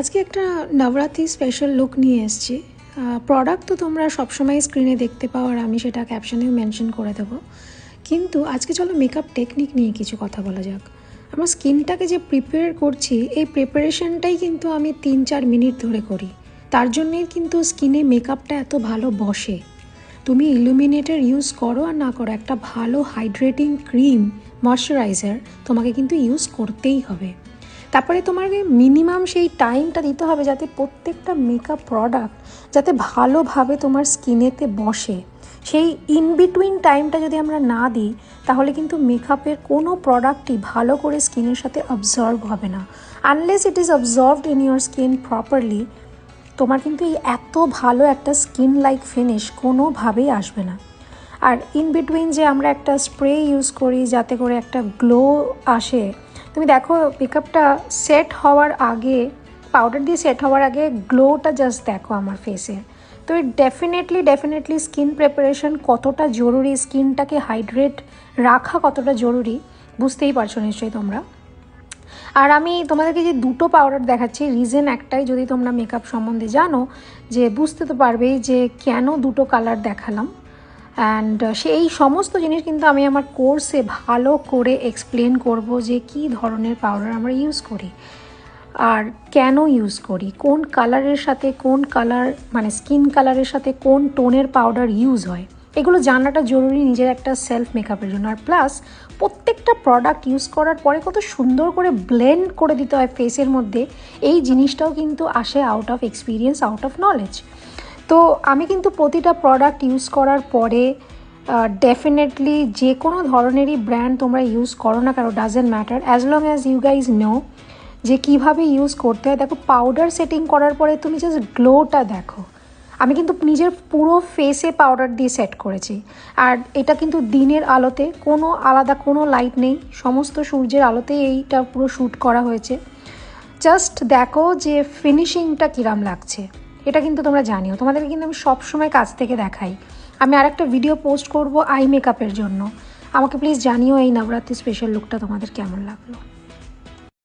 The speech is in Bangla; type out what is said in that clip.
আজকে একটা নবরাত্রি স্পেশাল লুক নিয়ে এসেছি। প্রোডাক্ট তো তোমরা সবসময় স্ক্রিনে দেখতে পাও আর আমি সেটা ক্যাপশনেও মেনশন করে দেবো, কিন্তু আজকে চলো মেকআপ টেকনিক নিয়ে কিছু কথা বলা যাক। আমার স্কিনটাকে যে প্রিপেয়ার করছি, এই প্রিপারেশনটাই কিন্তু আমি 3-4 মিনিট ধরে করি। তার জন্যেই কিন্তু স্কিনে মেকআপটা এত ভালো বসে। তুমি ইলুমিনেটর ইউজ করো আর না করো, একটা ভালো হাইড্রেটিং ক্রিম ময়শ্চারাইজার তোমাকে কিন্তু ইউজ করতেই হবে। তারপরে তোমাকে মিনিমাম সেই টাইমটা দিতে হবে যাতে প্রত্যেকটা মেকআপ প্রোডাক্ট যাতে ভালোভাবে তোমার স্কিনেতে বসে। সেই ইনবিটুইন টাইমটা যদি আমরা না দিই তাহলে কিন্তু মেকআপের কোনো প্রোডাক্টই ভালো করে স্কিনের সাথে অবজর্ভ হবে না। Unless it is observed in your skin properly, তোমার কিন্তু এই এত ভালো একটা স্কিন লাইক ফিনিশ কোনোভাবেই আসবে না। আর ইন বিটুইন যে আমরা একটা স্প্রে ইউজ করি যাতে করে একটা গ্লো আসে, তুমি দেখো মেকআপটা সেট হওয়ার আগে, পাউডার দিয়ে সেট হওয়ার আগে গ্লোটা জাস্ট দেখো আমার ফেসে। তো ডেফিনেটলি স্কিন প্রিপারেশন কতটা জরুরি, স্কিনটাকে হাইড্রেট রাখা কতটা জরুরি বুঝতেই পারছো নিশ্চয়ই তোমরা। আর আমি তোমাদেরকে যে দুটো পাউডার দেখাচ্ছি, রিজন একটাই, যদি তোমরা মেকআপ সম্বন্ধে জানো যে বুঝতে তো পারবেই যে কেন দুটো কালার দেখালাম। অ্যান্ড সেই সমস্ত জিনিস কিন্তু আমি আমার কোর্সে ভালো করে এক্সপ্লেন করব যে কী ধরনের পাউডার আমরা ইউজ করি আর কেন ইউজ করি, কোন কালারের সাথে কোন কালার, মানে স্কিন কালারের সাথে কোন টোনের পাউডার ইউজ হয়, এগুলো জানাটা জরুরি নিজের একটা সেলফ মেকআপের জন্য। আর প্লাস প্রত্যেকটা প্রোডাক্ট ইউজ করার পরে কত সুন্দর করে ব্লেন্ড করে দিতে হয় ফেসের মধ্যে, এই জিনিসটাও কিন্তু আসে out of experience, out of knowledge. তো আমি কিন্তু প্রতিটা প্রোডাক্ট ইউজ করার পরে ডেফিনেটলি যে কোনো ধরনেরই ব্র্যান্ড তোমরা ইউজ করো না কারো, doesn't matter, as long as you guys know যে কীভাবে ইউজ করতে হয়। দেখো পাউডার সেটিং করার পরে তুমি জাস্ট গ্লোটা দেখো। আমি কিন্তু নিজের পুরো ফেসে পাউডার দিয়ে সেট করেছি, আর এটা কিন্তু দিনের আলোতে, কোনো আলাদা কোনো লাইট নেই, সমস্ত সূর্যের আলোতেই এইটা পুরো শ্যুট করা হয়েছে। জাস্ট দেখো যে ফিনিশিংটা কিরাম লাগছে, এটা কিন্তু তোমরা জানিও, তোমাদেরকে কিন্তু আমি সবসময় কাছ থেকে দেখাই। আমি আরেকটা ভিডিও পোস্ট করব আই মেকআপের জন্য, আমাকে প্লিজ জানিও এই নবরাত্রি স্পেশাল লুকটা তোমাদের কেমন লাগলো।